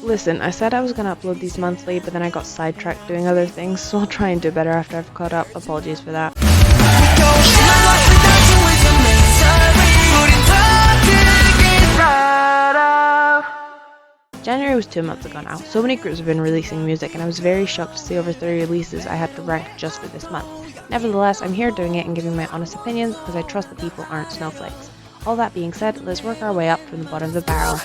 Listen, I said I was gonna upload these monthly, but then I got sidetracked doing other things, so I'll try and do better after I've caught up. Apologies for that. January was 2 months ago now. So many groups have been releasing music, and I was very shocked to see over 30 releases I had to rank just for this month. Nevertheless, I'm here doing it and giving my honest opinions because I trust that people aren't snowflakes. All that being said, let's work our way up from the bottom of the barrel.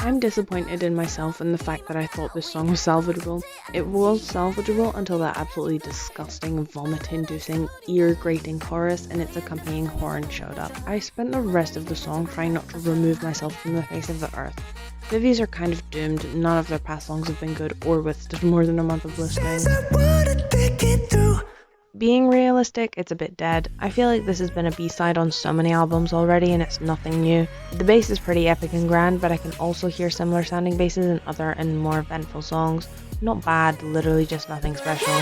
I'm disappointed in myself and the fact that I thought this song was salvageable. It was salvageable until that absolutely disgusting, vomit-inducing, ear-grating chorus and its accompanying horn showed up. I spent the rest of the song trying not to remove myself from the face of the earth. Viviz are kind of doomed. None of their past songs have been good or withstood more than a month of listening. Being realistic, it's a bit dead. I feel like this has been a B-side on so many albums already and it's nothing new. The bass is pretty epic and grand, but I can also hear similar sounding basses in other and more eventful songs. Not bad, literally just nothing special.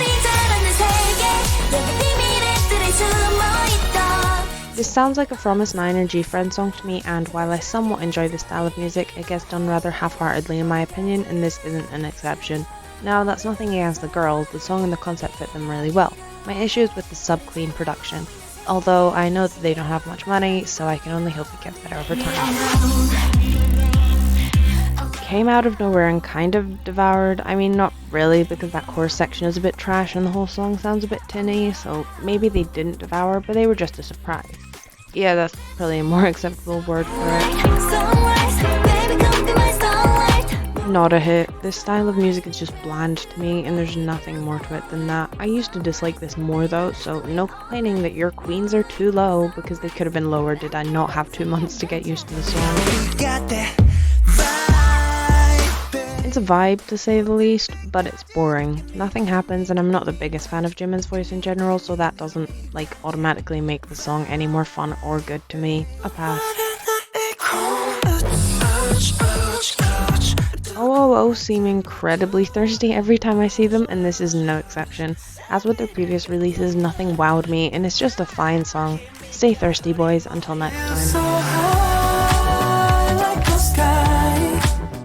This sounds like a Fromis 9 or G-Friend song to me, and while I somewhat enjoy this style of music, it gets done rather half-heartedly in my opinion, and this isn't an exception. Now, that's nothing against the girls, the song and the concept fit them really well. My issue is with the sub-clean production, although I know that they don't have much money, so I can only hope it gets better over time. Came out of nowhere and kind of devoured. I mean, not really, because that chorus section is a bit trash and the whole song sounds a bit tinny, so maybe they didn't devour, but they were just a surprise. Yeah, that's probably a more acceptable word for it. Not a hit. This style of music is just bland to me, and there's nothing more to it than that. I used to dislike this more though, so no complaining that your queens are too low, because they could have been lower did I not have 2 months to get used to the song. It's a vibe to say the least, but it's boring. Nothing happens, and I'm not the biggest fan of Jimin's voice in general, so that doesn't automatically make the song any more fun or good to me. A pass. OOO seem incredibly thirsty every time I see them, and this is no exception. As with their previous releases, nothing wowed me, and it's just a fine song. Stay thirsty, boys. Until next time.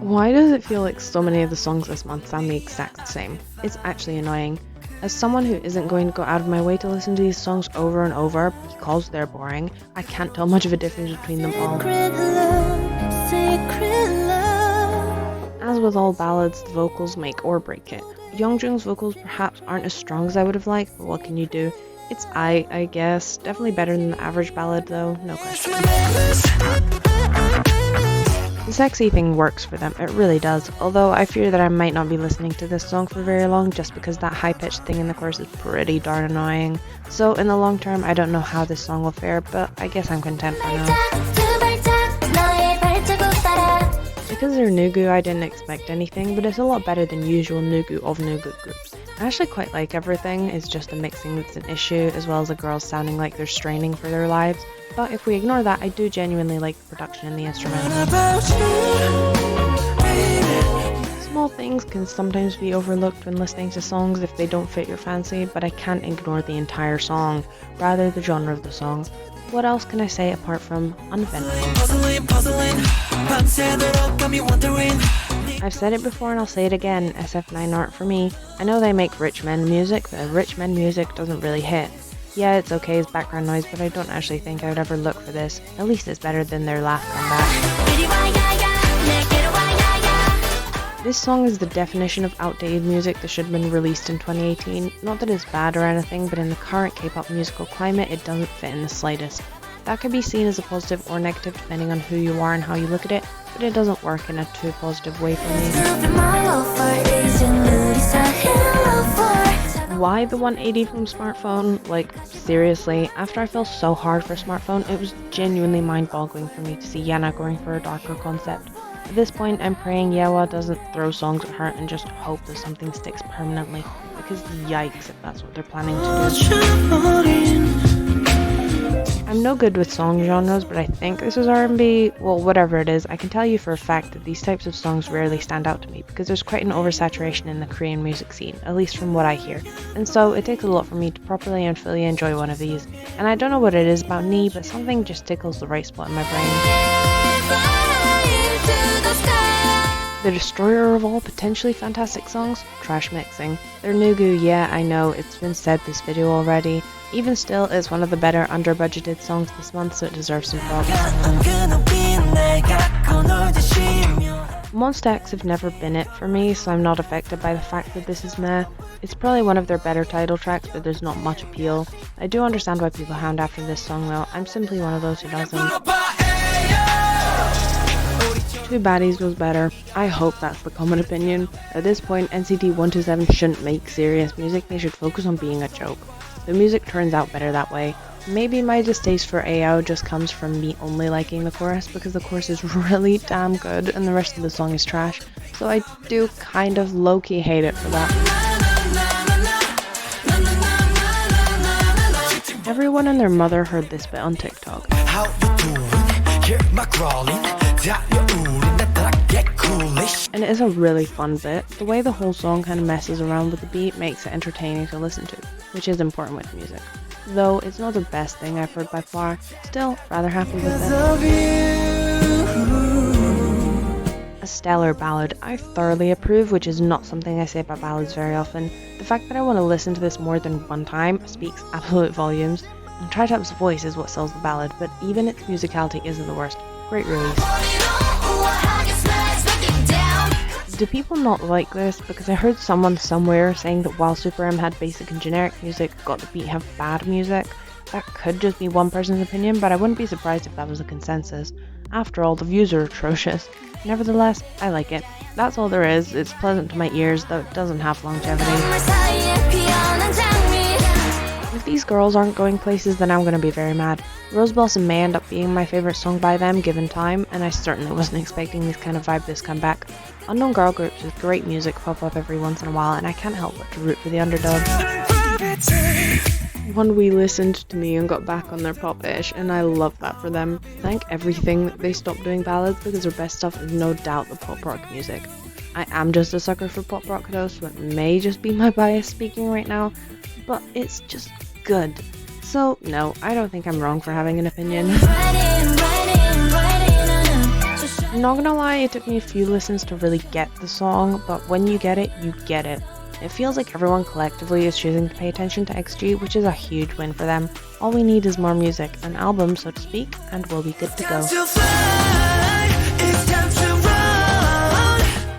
Why does it feel like so many of the songs this month sound the exact same? It's actually annoying. As someone who isn't going to go out of my way to listen to these songs over and over because they're boring, I can't tell much of a difference between them all. As with all ballads, the vocals make or break it. Yeongjung's vocals perhaps aren't as strong as I would have liked, but what can you do? It's I guess. Definitely better than the average ballad though, no question. The sexy thing works for them, it really does, although I fear that I might not be listening to this song for very long just because that high-pitched thing in the chorus is pretty darn annoying. So in the long term, I don't know how this song will fare, but I guess I'm content for now. Because they're Nugu, I didn't expect anything, but it's a lot better than usual Nugu of Nugu groups. I actually quite like everything, it's just the mixing that's an issue, as well as the girls sounding like they're straining for their lives. But if we ignore that, I do genuinely like the production and the instrumentals. Small things can sometimes be overlooked when listening to songs if they don't fit your fancy, but I can't ignore the entire song, rather the genre of the song. What else can I say apart from uneventful? I've said it before and I'll say it again, SF9 aren't for me. I know they make rich men music, but rich men music doesn't really hit. Yeah, it's okay as background noise, but I don't actually think I would ever look for this. At least it's better than their last comeback. This song is the definition of outdated music that should have been released in 2018. Not that it's bad or anything, but in the current K-pop musical climate, it doesn't fit in the slightest. That could be seen as a positive or negative depending on who you are and how you look at it, but it doesn't work in a too positive way for me. Why the 180 from Smartphone? Like, seriously, after I fell so hard for Smartphone, it was genuinely mind-boggling for me to see Yana going for a darker concept. At this point, I'm praying Yewa doesn't throw songs at her and just hope that something sticks permanently, because yikes if that's what they're planning to do. I'm no good with song genres, but I think this is R&B. Well, whatever it is, I can tell you for a fact that these types of songs rarely stand out to me because there's quite an oversaturation in the Korean music scene, at least from what I hear. And so it takes a lot for me to properly and fully enjoy one of these. And I don't know what it is about me, but something just tickles the right spot in my brain. The destroyer of all potentially fantastic songs? Trash mixing. Their nugu, yeah, I know, it's been said this video already. Even still, it's one of the better under-budgeted songs this month, so it deserves some props. Monsta X have never been it for me, so I'm not affected by the fact that this is meh. It's probably one of their better title tracks, but there's not much appeal. I do understand why people hound after this song though, I'm simply one of those who doesn't. Two Baddies was better. I hope that's the common opinion. At this point, NCT 127 shouldn't make serious music, they should focus on being a joke. The music turns out better that way. Maybe my distaste for AO just comes from me only liking the chorus, because the chorus is really damn good and the rest of the song is trash, so I do kind of low-key hate it for that. Everyone and their mother heard this bit on TikTok. And it is a really fun bit. The way the whole song kind of messes around with the beat makes it entertaining to listen to, which is important with music. Though it's not the best thing I've heard by far, still rather happy with it. A stellar ballad. I thoroughly approve, which is not something I say about ballads very often. The fact that I want to listen to this more than one time speaks absolute volumes. And TriTap's voice is what sells the ballad, but even its musicality isn't the worst. Great release. Do people not like this? Because I heard someone somewhere saying that while Super M had basic and generic music, Got the Beat have bad music. That could just be one person's opinion, but I wouldn't be surprised if that was a consensus. After all, the views are atrocious. Nevertheless, I like it. That's all there is. It's pleasant to my ears, though it doesn't have longevity. If these girls aren't going places, then I'm gonna be very mad. Rose Blossom may end up being my favourite song by them given time, and I certainly wasn't expecting this kind of vibe this comeback. Unknown girl groups with great music pop up every once in a while, and I can't help but to root for the underdog. Onewe listened to me and got back on their pop-ish, and I love that for them. Thank everything that they stopped doing ballads, because their best stuff is no doubt the pop rock music. I am just a sucker for pop rock though, so it may just be my bias speaking right now, but it's just good. So no, I don't think I'm wrong for having an opinion. I'm not gonna lie, it took me a few listens to really get the song, but when you get it, you get it. It feels like everyone collectively is choosing to pay attention to XG, which is a huge win for them. All we need is more music, an album so to speak, and we'll be good to go.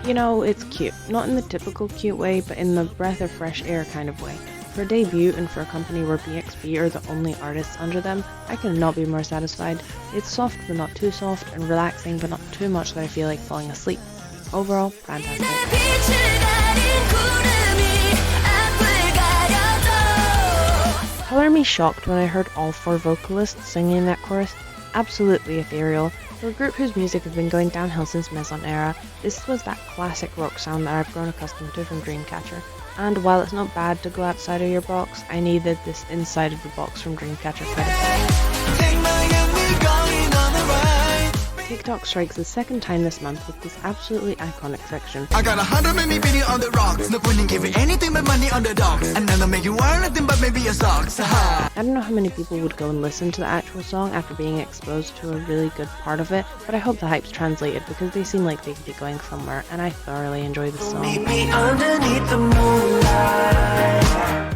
You know, it's cute. Not in the typical cute way, but in the breath of fresh air kind of way. For a debut and for a company where BXB are the only artists under them, I cannot be more satisfied. It's soft but not too soft, and relaxing but not too much that I feel like falling asleep. Overall, fantastic. Color me shocked when I heard all four vocalists singing that chorus. Absolutely ethereal. For a group whose music has been going downhill since Maison era, this was that classic rock sound that I've grown accustomed to from Dreamcatcher. And while it's not bad to go outside of your box, I needed this inside of the box from Dreamcatcher credit. TikTok strikes the second time this month with this absolutely iconic section. I got 100 many video on the rocks. No point in giving anything but money on the dogs. And then I'll make you wear nothing but maybe your socks. I don't know how many people would go and listen to the actual song after being exposed to a really good part of it, but I hope the hype's translated because they seem like they could be going somewhere, and I thoroughly enjoy the song.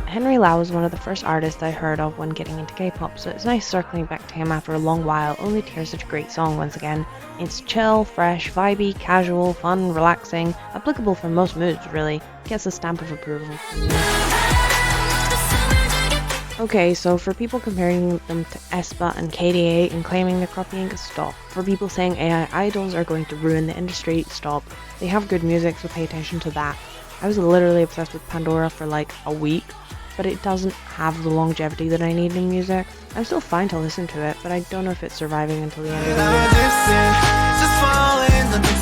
Henry Lau was one of the first artists I heard of when getting into K-pop, so it's nice circling back to him after a long while, only to hear such a great song once again. It's chill, fresh, vibey, casual, fun, relaxing, applicable for most moods really, gets a stamp of approval from me. Okay, so for people comparing them to aespa and KDA and claiming they're copying, stop. For people saying AI idols are going to ruin the industry, stop. They have good music, so pay attention to that. I was literally obsessed with Pandora for like a week, but it doesn't have the longevity that I need in music. I'm still fine to listen to it, but I don't know if it's surviving until the end of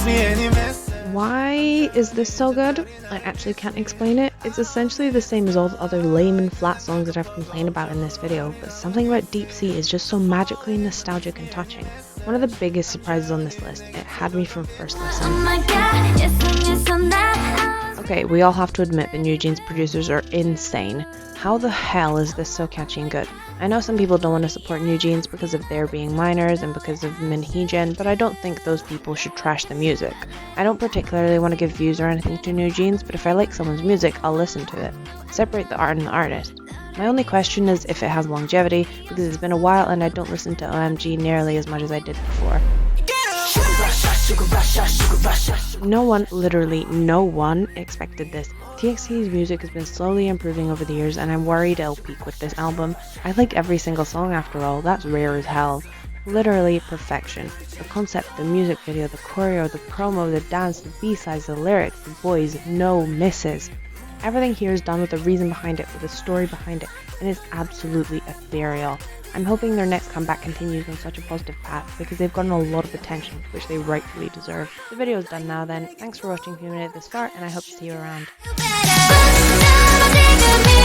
the year. Why is this so good? I actually can't explain it. It's essentially the same as all the other lame and flat songs that I've complained about in this video, but something about Deep Sea is just so magically nostalgic and touching. One of the biggest surprises on this list, it had me from first listen. Oh my god, yes on that. Okay, we all have to admit that New Jeans producers are insane. How the hell is this so catchy and good? I know some people don't want to support New Jeans because of their being minors and because of enhypen, but I don't think those people should trash the music. I don't particularly want to give views or anything to New Jeans, but if I like someone's music, I'll listen to it. Separate the art and the artist. My only question is if it has longevity, because it's been a while and I don't listen to OMG nearly as much as I did before. No one, literally no one, expected this. TXT's music has been slowly improving over the years and I'm worried it'll peak with this album. I like every single song after all, that's rare as hell. Literally perfection. The concept, the music video, the choreo, the promo, the dance, the B-sides, the lyrics, the boys, no misses. Everything here is done with a reason behind it, with a story behind it, and it's absolutely ethereal. I'm hoping their next comeback continues on such a positive path because they've gotten a lot of attention, which they rightfully deserve. The video is done now then, thanks for watching if you made it this far, and I hope to see you around. You better